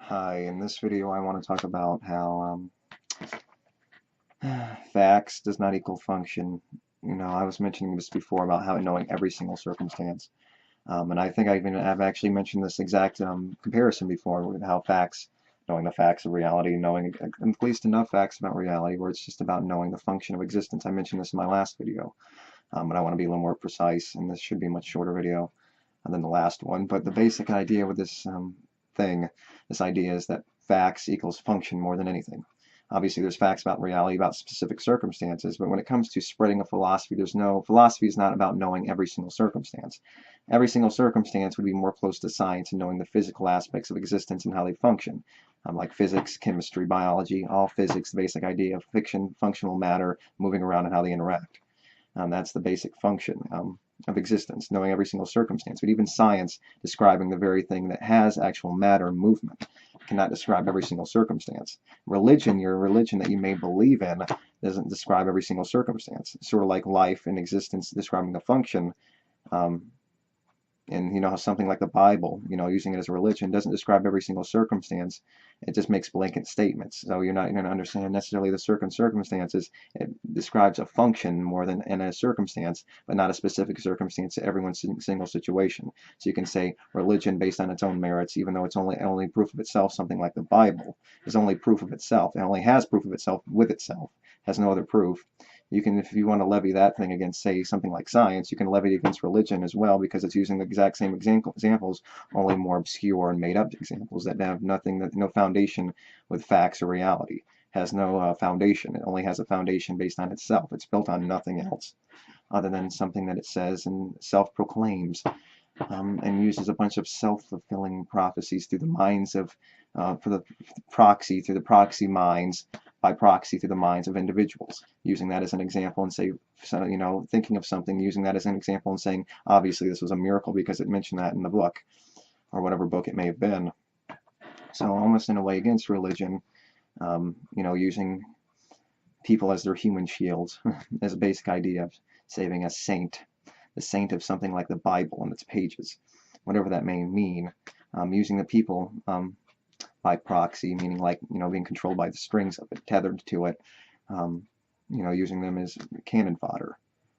Hi, in this video I want to talk about how facts does not equal function. I was mentioning this before about how knowing every single circumstance. And I think I've actually mentioned this exact comparison before with how knowing the facts of reality, knowing at least enough facts about reality where it's just about knowing the function of existence. I mentioned this in my last video, but I want to be a little more precise, and this should be a much shorter video than the last one. But the basic idea with this idea is that facts equals function more than anything. Obviously, there's facts about reality, about specific circumstances, but when it comes to spreading a philosophy, philosophy is not about knowing every single circumstance. Every single circumstance would be more close to science and knowing the physical aspects of existence and how they function. Like physics, chemistry, biology, all physics, the basic idea of functional matter moving around and how they interact. That's the basic function of existence, knowing every single circumstance. But even science, describing the very thing that has actual matter movement, cannot describe every single circumstance. Religion, your religion that you may believe in, doesn't describe every single circumstance. It's sort of like life and existence describing the function. Um, and how something like the Bible, using it as a religion, doesn't describe every single circumstance. It just makes blanket statements. So you're not going to understand necessarily the circumstances. It describes a function more than in a circumstance, but not a specific circumstance to everyone's single situation. So you can say religion based on its own merits, even though it's only proof of itself. Something like the Bible is only proof of itself. It only has proof of itself with itself. Has no other proof. You can, if you want to levy that thing against, say, something like science, you can levy it against religion as well, because it's using the exact same examples, only more obscure and made-up examples that have no foundation with facts or reality. Has no foundation. It only has a foundation based on itself. It's built on nothing else other than something that it says and self-proclaims, and uses a bunch of self-fulfilling prophecies through the minds of, through the proxy minds, by proxy through the minds of individuals, using that as an example and say, thinking of something, using that as an example and saying, obviously this was a miracle because it mentioned that in the book, or whatever book it may have been. So almost in a way against religion, using people as their human shields as a basic idea of saving a saint, the saint of something like the Bible and its pages, whatever that may mean, using the people by proxy, meaning like, being controlled by the strings of it, tethered to it, using them as cannon fodder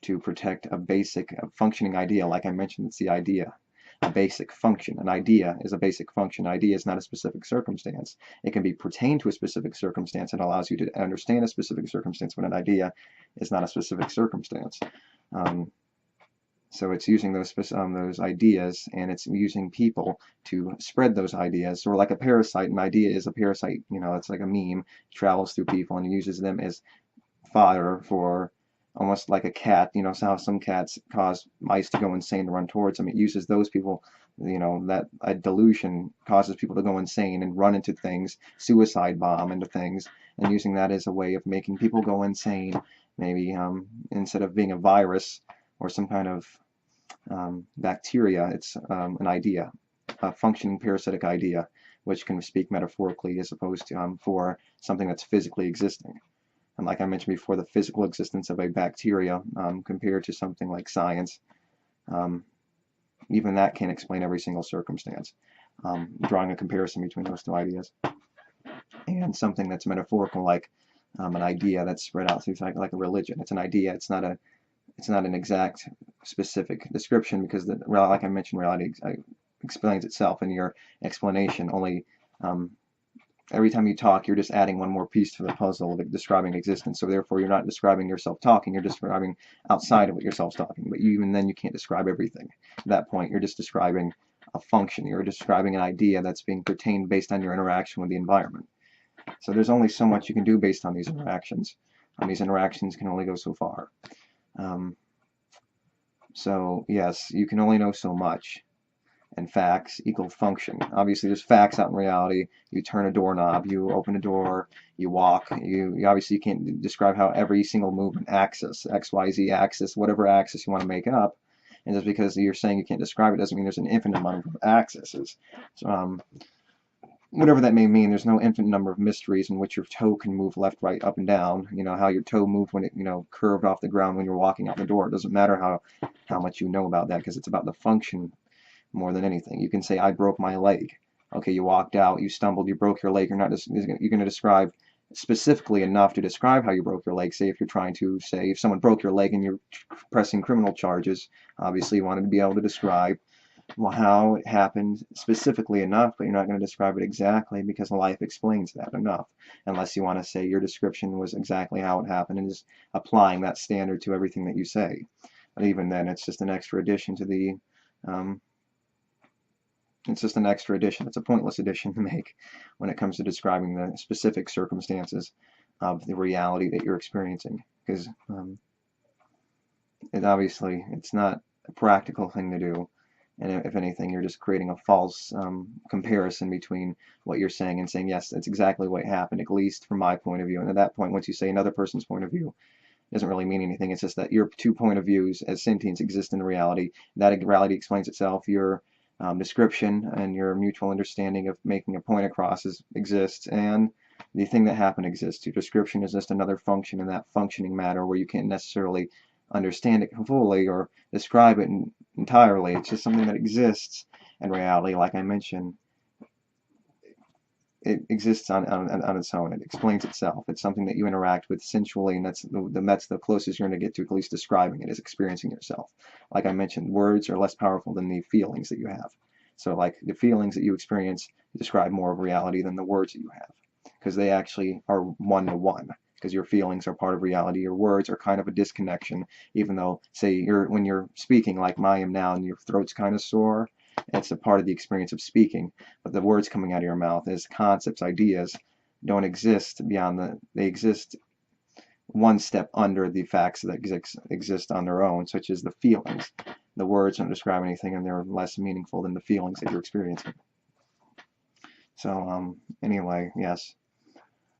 to protect a basic functioning idea. Like I mentioned, it's the idea, a basic function. An idea is a basic function. An idea is not a specific circumstance. It can be pertained to a specific circumstance and allows you to understand a specific circumstance, but an idea is not a specific circumstance. So it's using those ideas, and it's using people to spread those ideas. Or like a parasite, an idea is a parasite. It's like a meme. It travels through people and uses them as fodder for, almost like a cat. So how some cats cause mice to go insane to run towards them. It uses those people. That a delusion causes people to go insane and run into things, suicide bomb into things, and using that as a way of making people go insane. Maybe instead of being a virus or some kind of bacteria, it's an idea, a functioning parasitic idea, which can speak metaphorically as opposed to for something that's physically existing. And like I mentioned before, the physical existence of a bacteria compared to something like science, even that can't explain every single circumstance. Drawing a comparison between those two ideas. And something that's metaphorical, like an idea that's spread out through like a religion. It's an idea. It's not an exact specific description, because like I mentioned, reality explains itself in your explanation. Only every time you talk, you're just adding one more piece to the puzzle of describing existence. So therefore, you're not describing yourself talking. You're describing outside of what yourself's talking. But even then, you can't describe everything. At that point, you're just describing a function. You're describing an idea that's being pertained based on your interaction with the environment. So there's only so much you can do based on these interactions. And these interactions can only go so far. So yes, you can only know so much, and facts equal function. Obviously, there's facts out in reality. You turn a doorknob, you open a door, you walk. You obviously can't describe how every single movement, axis, XYZ axis, whatever axis you want to make up. And just because you're saying you can't describe it doesn't mean there's an infinite amount of axes. So, whatever that may mean, there's no infinite number of mysteries in which your toe can move left, right, up, and down. How your toe moved when it, curved off the ground when you're walking out the door. It doesn't matter how much you know about that, because it's about the function more than anything. You can say, I broke my leg. Okay, you walked out, you stumbled, you broke your leg. You're going to describe specifically enough to describe how you broke your leg. Say if you're trying to say if someone broke your leg and you're pressing criminal charges, obviously you wanted to be able to describe how it happened specifically enough, but you're not going to describe it exactly because life explains that enough, unless you want to say your description was exactly how it happened and just applying that standard to everything that you say. But even then, it's just an extra addition to the it's just an extra addition. It's a pointless addition to make when it comes to describing the specific circumstances of the reality that you're experiencing, because it's not a practical thing to do. And if anything, you're just creating a false comparison between what you're saying and saying, yes, that's exactly what happened, at least from my point of view. And at that point, once you say another person's point of view, it doesn't really mean anything. It's just that your two point of views as sentience exist in reality. That reality explains itself. Your description and your mutual understanding of making a point across exists, and the thing that happened exists. Your description is just another function in that functioning matter where you can't necessarily understand it fully or describe it entirely. It's just something that exists in reality. Like I mentioned, it exists on its own. It explains itself. It's something that you interact with sensually, and that's the closest you're going to get to at least describing it, is experiencing yourself. Like I mentioned, words are less powerful than the feelings that you have. So like the feelings that you experience describe more of reality than the words that you have, because they actually are one-to-one. Because your feelings are part of reality, your words are kind of a disconnection. Even though, say, when you're speaking like I am now, and your throat's kind of sore, it's a part of the experience of speaking. But the words coming out of your mouth as concepts, ideas, don't exist beyond they exist one step under the facts that exist on their own, such as the feelings. The words don't describe anything, and they're less meaningful than the feelings that you're experiencing. So, anyway, yes.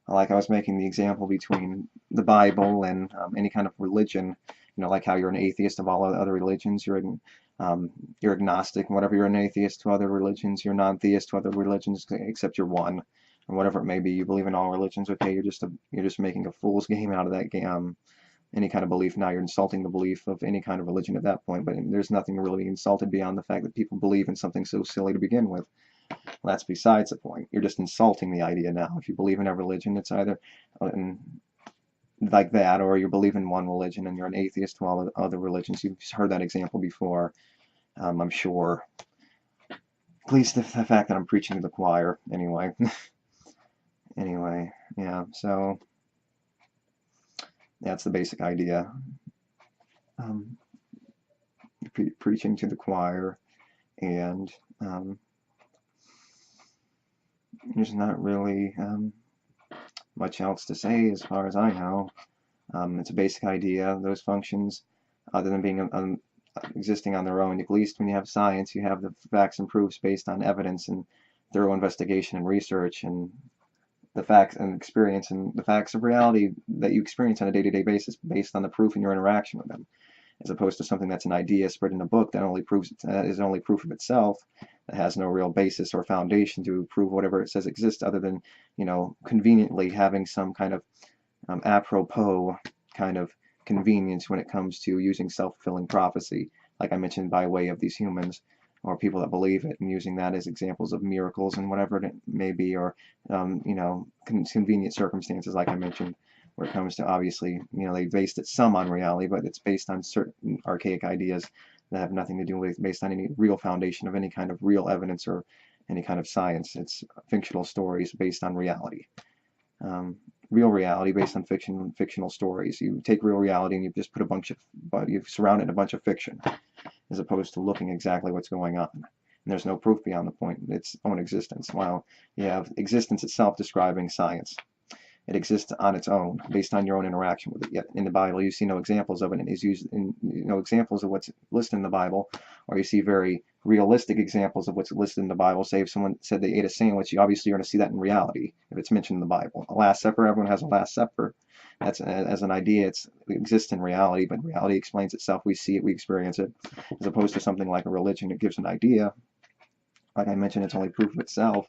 Like I was making the example between the Bible and any kind of religion, like how you're an atheist of all other religions, you're agnostic, and whatever, you're an atheist to other religions, you're non-theist to other religions, except you're one, or whatever it may be. You believe in all religions, okay? You're just making a fool's game out of that game. Any kind of belief. Now you're insulting the belief of any kind of religion at that point, but there's nothing really insulted beyond the fact that people believe in something so silly to begin with. Well, that's besides the point. You're just insulting the idea now. If you believe in a religion, it's either like that, or you believe in one religion and you're an atheist to all other religions. You've heard that example before, I'm sure. At least the fact that I'm preaching to the choir, anyway. Anyway, yeah, so that's the basic idea. Preaching to the choir, and there's not really much else to say as far as I know. It's a basic idea. Those functions, other than being existing on their own, at least when you have science, you have the facts and proofs based on evidence and thorough investigation and research, and the facts and experience and the facts of reality that you experience on a day-to-day basis based on the proof in your interaction with them, as opposed to something that's an idea spread in a book that is only proof of itself, that has no real basis or foundation to prove whatever it says exists, other than, conveniently having some kind of apropos kind of convenience when it comes to using self-fulfilling prophecy, like I mentioned, by way of these humans or people that believe it, and using that as examples of miracles and whatever it may be, or convenient circumstances, like I mentioned, where it comes to, obviously, they based it some on reality, but it's based on certain archaic ideas that have nothing to do with, based on any real foundation of any kind of real evidence or any kind of science. It's fictional stories based on reality. Real reality based on fictional stories. You take real reality and you just put you surround it in a bunch of fiction, as opposed to looking exactly what's going on. And there's no proof beyond the point its own existence. While you have existence itself describing science. It exists on its own, based on your own interaction with it. Yet in the Bible, you see no examples of it, and is used in no examples of what's listed in the Bible, or you see very realistic examples of what's listed in the Bible. Say if someone said they ate a sandwich, you obviously are going to see that in reality if it's mentioned in the Bible. A Last Supper, everyone has a Last Supper. That's as an idea, it exists in reality, but reality explains itself. We see it, we experience it, as opposed to something like a religion. It gives an idea. Like I mentioned, it's only proof of itself,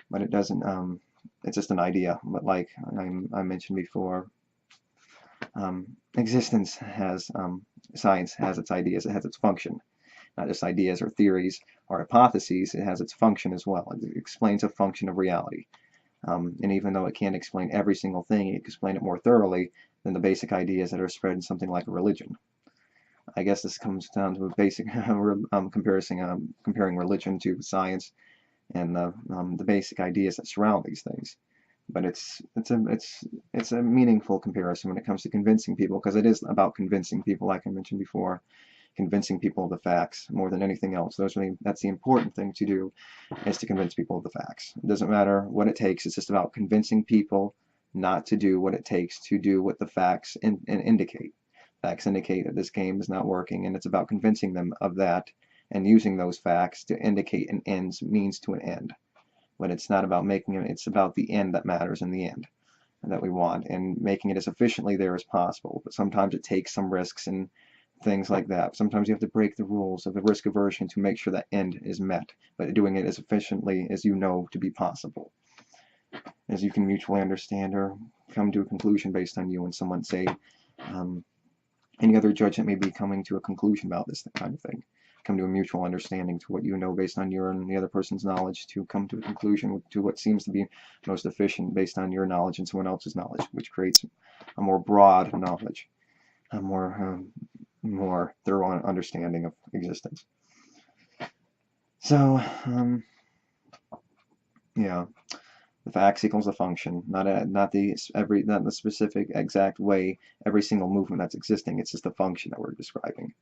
but it doesn't. It's just an idea. But like I mentioned before, existence has science has its ideas. It has its function. not just ideas or theories or hypotheses. It has its function as well. It explains a function of reality. And even though it can't explain every single thing, it can explain it more thoroughly than the basic ideas that are spread in something like a religion. I guess this comes down to a basic comparing religion to science and the basic ideas that surround these things. But it's a meaningful comparison when it comes to convincing people, because it is about convincing people, like I mentioned before, convincing people of the facts more than anything else. That's the important thing to do, is to convince people of the facts. It doesn't matter what it takes. It's just about convincing people not to do what it takes to do what the facts indicate. Facts indicate that this game is not working, and it's about convincing them of that and using those facts to indicate an means to an end. But it's not about making it, it's about the end that matters in the end, and that we want, and making it as efficiently there as possible. But sometimes it takes some risks and things like that. Sometimes you have to break the rules of the risk aversion to make sure that end is met, but doing it as efficiently as you know to be possible, as you can mutually understand or come to a conclusion based on you and someone say any other judge that may be coming to a conclusion about this kind of thing. Come to a mutual understanding to what you know based on your and the other person's knowledge, to come to a conclusion to what seems to be most efficient based on your knowledge and someone else's knowledge, which creates a more broad knowledge, a more thorough understanding of existence. So, yeah, the facts equals the function, not the specific exact way every single movement that's existing. It's just the function that we're describing.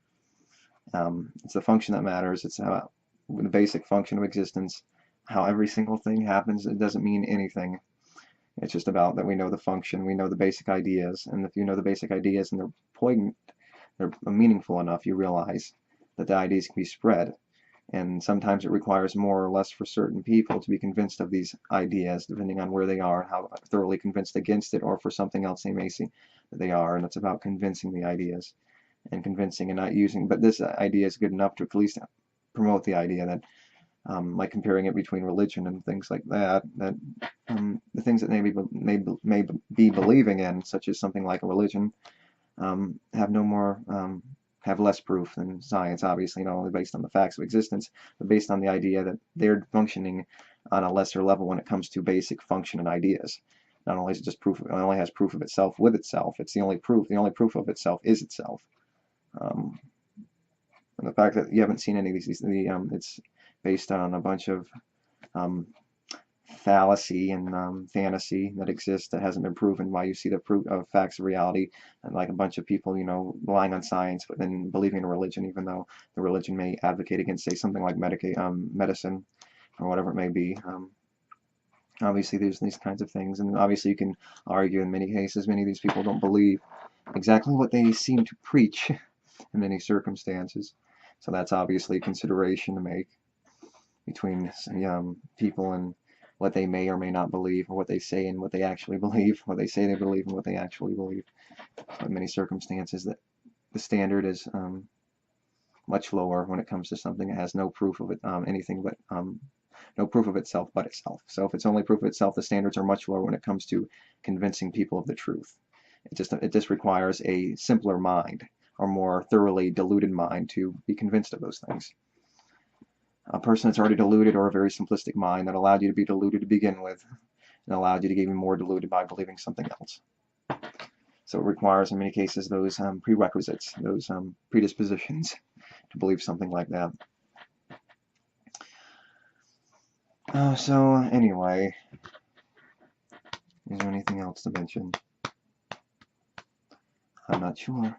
It's the function that matters. It's how the basic function of existence. How every single thing happens, it doesn't mean anything. It's just about that we know the function, we know the basic ideas, and if you know the basic ideas and they're poignant, they're meaningful enough, you realize that the ideas can be spread. And sometimes it requires more or less for certain people to be convinced of these ideas, depending on where they are and how thoroughly convinced against it, or for something else they may see that they are. And it's about convincing the ideas, and convincing and not using. But this idea is good enough to at least promote the idea that, like comparing it between religion and things like that, that the things that may be believing in, such as something like a religion, have less proof than science, obviously, not only based on the facts of existence, but based on the idea that they're functioning on a lesser level when it comes to basic function and ideas. Not only is it just proof, it only has proof of itself with itself. It's the only proof. The only proof of itself is itself. And the fact that you haven't seen any of these, it's based on a bunch of fallacy and fantasy that exists that hasn't been proven. Why you see the proof of facts of reality, and like a bunch of people, relying on science but then believing in a religion, even though the religion may advocate against, say, something like medicine or whatever it may be. Obviously, there's these kinds of things, and obviously you can argue in many cases many of these people don't believe exactly what they seem to preach in many circumstances. So that's obviously a consideration to make between people and what they may or may not believe, or what they say and what they actually believe, what they say they believe and what they actually believe. So in many circumstances, that the standard is much lower when it comes to something that has no proof of it, anything but no proof of itself but itself. So if it's only proof of itself, the standards are much lower when it comes to convincing people of the truth. It just requires a simpler mind, or more thoroughly diluted mind, to be convinced of those things. A person that's already deluded, or a very simplistic mind that allowed you to be deluded to begin with, and allowed you to get even more deluded by believing something else. So it requires, in many cases, those prerequisites, those predispositions to believe something like that. So anyway, is there anything else to mention? I'm not sure.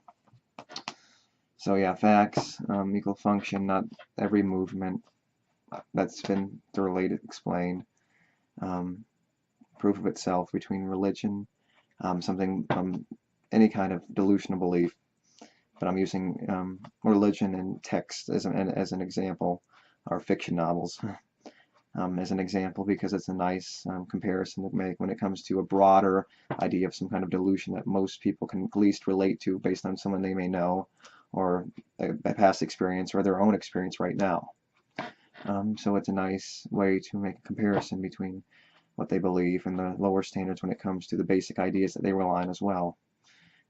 So yeah, facts equal function, not every movement. That's been thoroughly explained. Proof of itself between religion, any kind of delusional belief. But I'm using religion and text as an example, or fiction novels as an example, because it's a nice comparison to make when it comes to a broader idea of some kind of delusion that most people can at least relate to based on someone they may know, or a past experience, or their own experience right now. So it's a nice way to make a comparison between what they believe and the lower standards when it comes to the basic ideas that they rely on as well.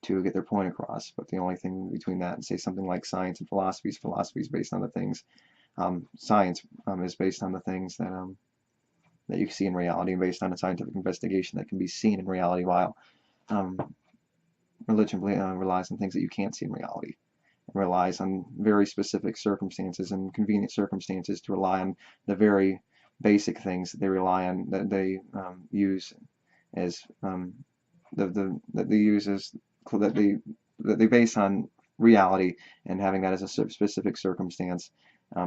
to get their point across. But the only thing between that and say something like science and philosophy is based on the things. Science is based on the things that you see in reality, and based on a scientific investigation that can be seen in reality, while um, religion relies on things that you can't see in reality. It relies on very specific circumstances and convenient circumstances to rely on the very basic things that they rely on, that they use as that they use as that they base on reality, and having that as a specific circumstance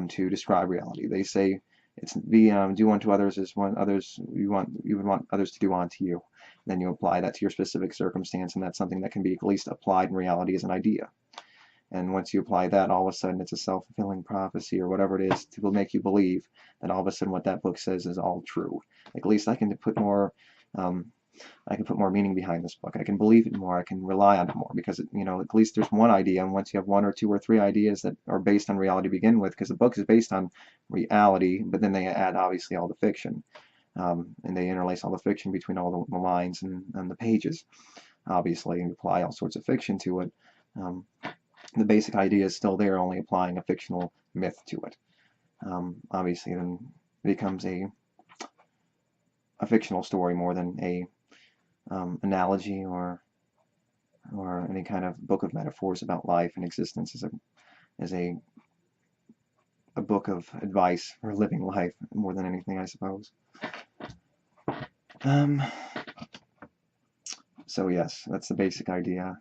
to describe reality. They say it's do unto others as you would want others to do unto you. Then you apply that to your specific circumstance, and that's something that can be at least applied in reality as an idea. And once you apply that, all of a sudden it's a self-fulfilling prophecy, or whatever it is, to make you believe that all of a sudden what that book says is all true. Like, at least I can put more meaning behind this book. I can believe it more. I can rely on it more, because at least there's one idea. And once you have one or two or three ideas that are based on reality to begin with, because the book is based on reality, but then they add obviously all the fiction, and they interlace all the fiction between all the lines and the pages, obviously, and apply all sorts of fiction to it. The basic idea is still there, only applying a fictional myth to it. Obviously, then it becomes a fictional story more than a analogy or any kind of book of metaphors about life and existence, as a book of advice for living life more than anything, I suppose. So yes, that's the basic idea.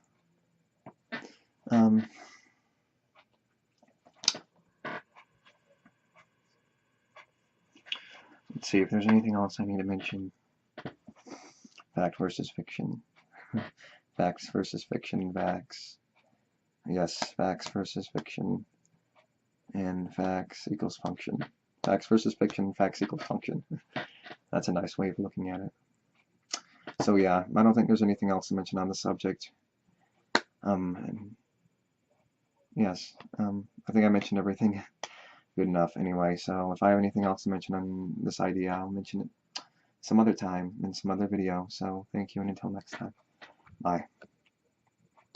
Let's see if there's anything else I need to mention. Fact versus fiction. Facts versus fiction. Facts. Yes, facts versus fiction. And facts equals function. Facts versus fiction. Facts equals function. That's a nice way of looking at it. So yeah, I don't think there's anything else to mention on the subject. Yes, I think I mentioned everything good enough anyway. So if I have anything else to mention on this idea, I'll mention it some other time in some other video. So thank you, and until next time. Bye.